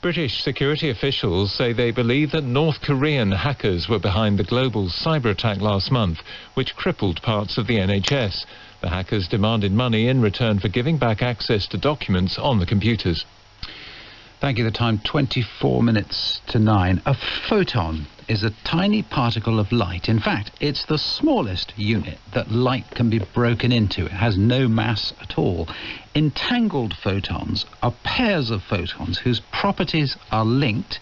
British security officials say they believe that North Korean hackers were behind the global cyber attack last month, which crippled parts of the NHS. The hackers demanded money in return for giving back access to documents on the computers. Thank you. The time 24 minutes to 9. A photon is a tiny particle of light. In fact, it's the smallest unit that light can be broken into. It has no mass at all. Entangled photons are pairs of photons whose properties are linked,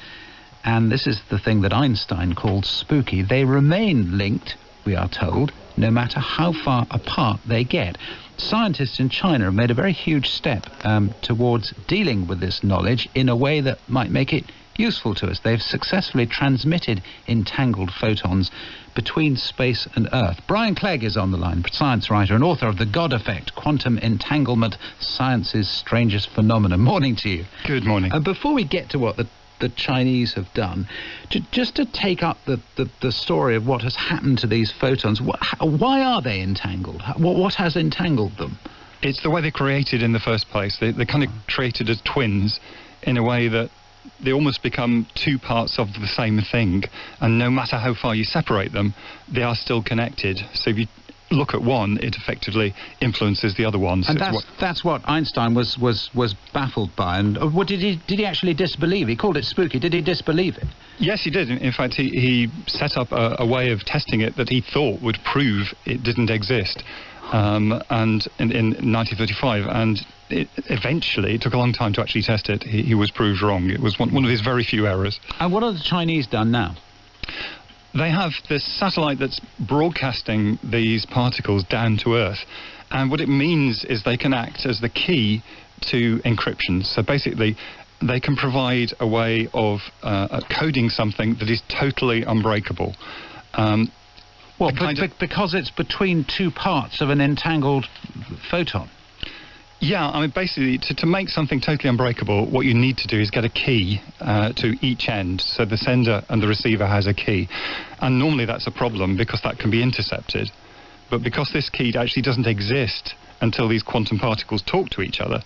and this is the thing that Einstein called spooky. They remain linked, we are told, no matter how far apart they get. Scientists in China have made a very huge step towards dealing with this knowledge in a way that might make it useful to us. They've successfully transmitted entangled photons between space and Earth. Brian Clegg is on the line, science writer and author of The God Effect, Quantum Entanglement, Science's Strangest Phenomenon. Morning to you. Good morning. Before we get to what the Chinese have done, just to take up the story of what has happened to these photons, why are they entangled? What has entangled them? It's the way they're created in the first place. They're kind of created as twins in a way that they almost become two parts of the same thing, and no matter how far you separate them, they are still connected. So if you look at one, it effectively influences the other one. And that's what Einstein was baffled by. And what did he actually disbelieve? He called it spooky. Did he disbelieve it? Yes, he did. In fact, he set up a way of testing it that he thought would prove it didn't exist. And in 1935, and eventually, it took a long time to actually test it. He was proved wrong. It was one of his very few errors. And what have the Chinese done now? They have this satellite that's broadcasting these particles down to Earth, and what it means is they can act as the key to encryption. So basically, they can provide a way of coding something that is totally unbreakable. Because it's between two parts of an entangled photon. Yeah, I mean, basically, to make something totally unbreakable, what you need to do is get a key to each end. So the sender and the receiver has a key. And normally that's a problem because that can be intercepted. But because this key actually doesn't exist until these quantum particles talk to each other,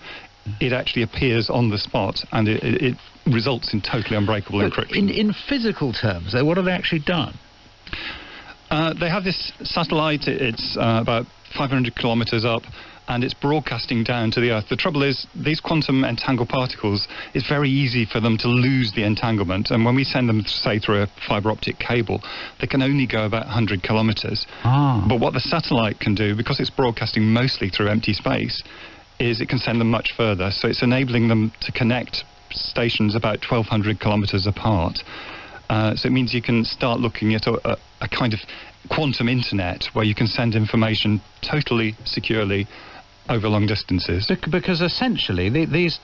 it actually appears on the spot, and it results in totally unbreakable encryption. In physical terms, though, what have they actually done? They have this satellite. It's about 500 kilometers up, and it's broadcasting down to the Earth. The trouble is, these quantum entangled particles, it's very easy for them to lose the entanglement, and when we send them, say, through a fibre optic cable, they can only go about 100 kilometres. But what the satellite can do, because it's broadcasting mostly through empty space, is it can send them much further. So it's enabling them to connect stations about 1,200 kilometres apart. So it means you can start looking at a kind of quantum internet where you can send information totally securely over long distances. Because essentially these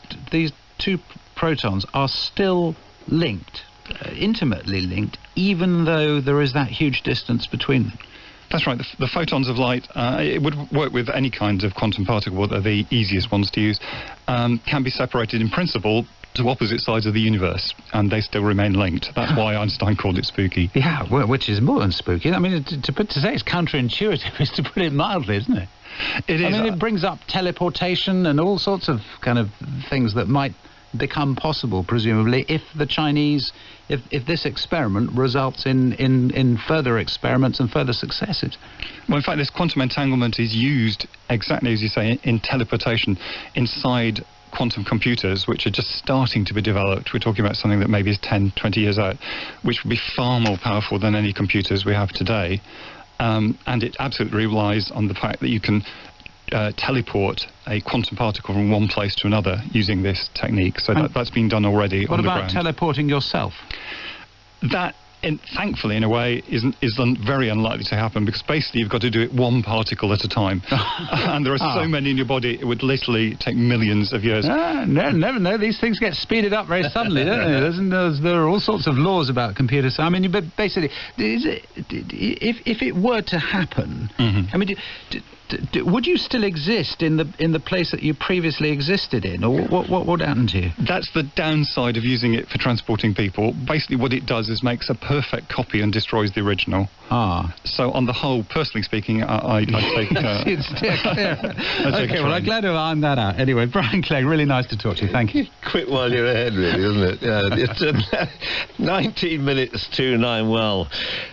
two protons are still linked, intimately linked, even though there is that huge distance between them. That's right. The photons of light, it would work with any kind of quantum particle, they're the easiest ones to use, can be separated in principle to opposite sides of the universe, and they still remain linked. That's why Einstein called it spooky. Yeah, well, which is more than spooky. I mean, to say it's counterintuitive is to put it mildly, isn't it? It is. I mean, it brings up teleportation and all sorts of kind of things that might become possible, presumably, if the Chinese, if this experiment results in further experiments and further successes. Well, in fact, this quantum entanglement is used, exactly as you say, in teleportation inside quantum computers, which are just starting to be developed. We're talking about something that maybe is 10, 20 years out, which would be far more powerful than any computers we have today. And it absolutely relies on the fact that you can teleport a quantum particle from one place to another using this technique. So that's been done already on the ground. What about teleporting yourself? That, thankfully, in a way, is very unlikely to happen, because basically you've got to do it one particle at a time. And there are so many in your body, it would literally take millions of years. Never know. These things get speeded up very suddenly, don't they? There are all sorts of laws about computers. I mean, but basically, if it were to happen, I mean, Would you still exist in the place that you previously existed in, or what would happen to you? That's the downside of using it for transporting people. Basically, what it does is makes a perfect copy and destroys the original. Ah. So, on the whole, personally speaking, I take... It's clear. Okay, well, I'm glad to have ironed that out. Anyway, Brian Clegg, really nice to talk to you. Thank you. Quick while you're ahead, really, isn't it? Yeah, it's 19 minutes to 9. Well,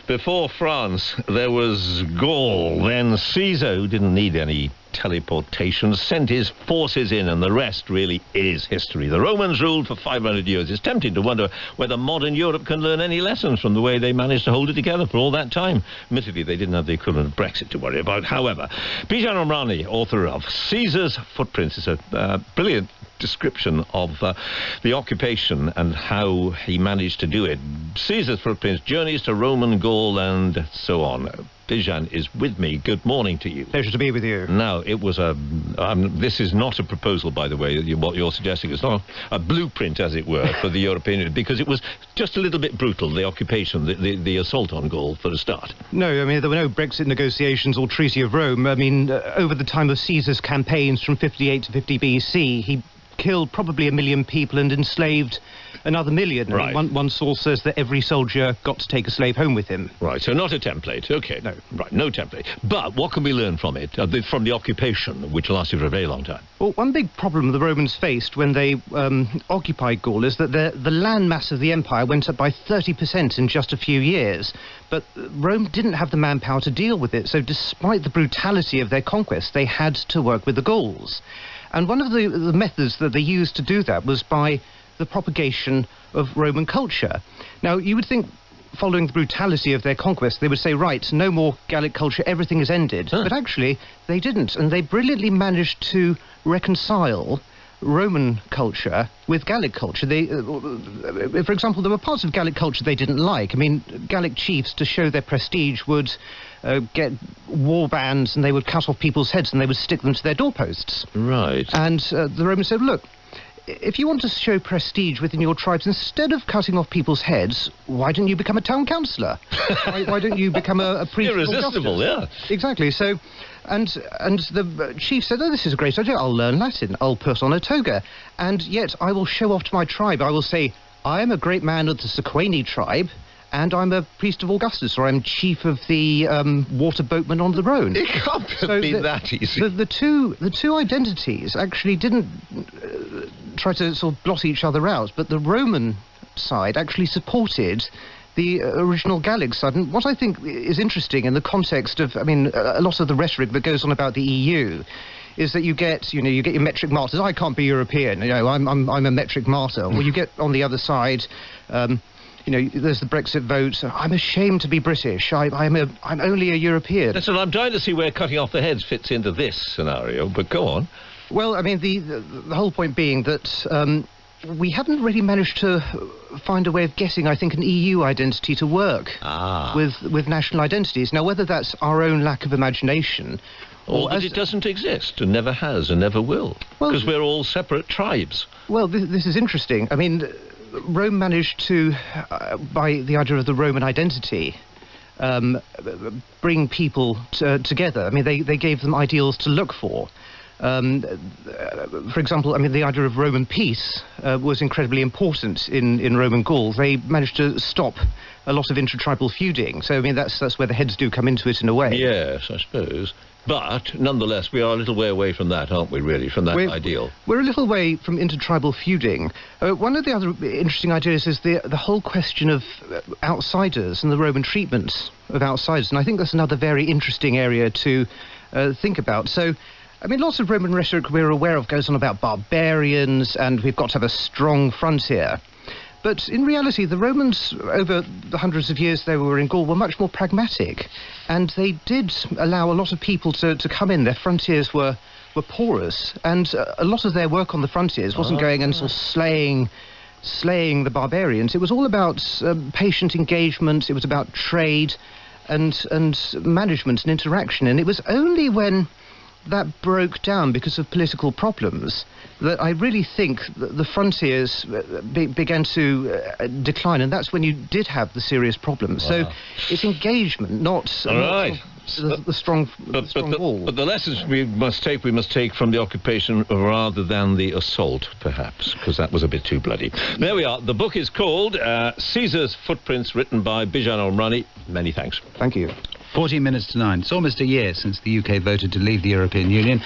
before France, there was Gaul, then Caesar, who didn't need any teleportation, sent his forces in, and the rest really is history. The Romans ruled for 500 years. It's tempting to wonder whether modern Europe can learn any lessons from the way they managed to hold it together for all that time. Admittedly, they didn't have the equivalent of Brexit to worry about. However, Bijan Omrani, author of Caesar's Footprints, is a brilliant description of the occupation and how he managed to do it. Caesar's Footprints, journeys to Roman Gaul, and so on. Bijan is with me. Good morning to you. Pleasure to be with you. Now, it was this is not a proposal, by the way, what you're suggesting. It's not a blueprint, as it were, for the European Union, because it was just a little bit brutal, the occupation, the assault on Gaul, for a start. No, I mean, there were no Brexit negotiations or Treaty of Rome. I mean, over the time of Caesar's campaigns from 58 to 50 BC, he killed probably 1 million people and enslaved another 1 million. Right. One source says that every soldier got to take a slave home with him. Right, so not a template. Okay. No. Right, no template. But what can we learn from it, from the occupation, which lasted for a very long time? Well, one big problem the Romans faced when they occupied Gaul is that the land mass of the empire went up by 30% in just a few years. But Rome didn't have the manpower to deal with it, so despite the brutality of their conquest, they had to work with the Gauls. And one of the methods that they used to do that was by the propagation of Roman culture. Now, you would think, following the brutality of their conquest, they would say, right, no more Gallic culture, everything is ended. Huh. But actually, they didn't, and they brilliantly managed to reconcile Roman culture with Gallic culture. They, for example, there were parts of Gallic culture they didn't like. I mean, Gallic chiefs, to show their prestige, would get war bands, and they would cut off people's heads and they would stick them to their doorposts. Right. And the Romans said, look, if you want to show prestige within your tribes, instead of cutting off people's heads, why don't you become a town councillor? why don't you become a priest? Irresistible, yeah. Exactly. So, and the chief said, oh, this is a great idea. I'll learn Latin. I'll put on a toga. And yet I will show off to my tribe. I will say, I am a great man of the Sequani tribe, and I'm a priest of Augustus, or I'm chief of the water boatmen on the Rhone. It can't be that easy. The two identities actually didn't try to sort of blot each other out, but the Roman side actually supported the original Gallic side. And what I think is interesting in the context of, I mean, a lot of the rhetoric that goes on about the EU is that you get your metric martyrs. I can't be European, I'm a metric martyr. Or you get on the other side, there's the Brexit vote. I'm ashamed to be British. I'm only a European. Listen, I'm trying to see where cutting off the heads fits into this scenario, but go on. Well, I mean, the whole point being that we haven't really managed to find a way of getting, I think, an EU identity to work with national identities. Now, whether that's our own lack of imagination, or that it doesn't exist and never has and never will, because we're all separate tribes. Well, this is interesting. I mean, Rome managed to, by the idea of the Roman identity, bring people together. I mean, they gave them ideals to look for. For example, I mean, the idea of Roman peace was incredibly important in Roman Gaul. They managed to stop a lot of intertribal feuding. So, I mean, that's where the heads do come into it in a way. Yes, I suppose. But, nonetheless, we are a little way away from that, aren't we, really, from that ideal? We're a little way from intertribal feuding. One of the other interesting ideas is the whole question of outsiders and the Roman treatment of outsiders. And I think that's another very interesting area to think about. So, I mean, lots of Roman rhetoric we're aware of goes on about barbarians, and we've got to have a strong frontier. But in reality, the Romans, over the hundreds of years they were in Gaul, were much more pragmatic. And they did allow a lot of people to come in. Their frontiers were porous. And a lot of their work on the frontiers wasn't going and sort of slaying the barbarians. It was all about patient engagement. It was about trade and management and interaction. And it was only when that broke down because of political problems, that I really think that the frontiers began to decline, and that's when you did have the serious problems. Wow. So it's engagement, not... All right. The strong wall. But the lessons we must take from the occupation rather than the assault, perhaps, because that was a bit too bloody. There we are. The book is called Caesar's Footprints, written by Bijan Omrani. Many thanks. Thank you. 14 minutes to 9. It's almost a year since the UK voted to leave the European Union.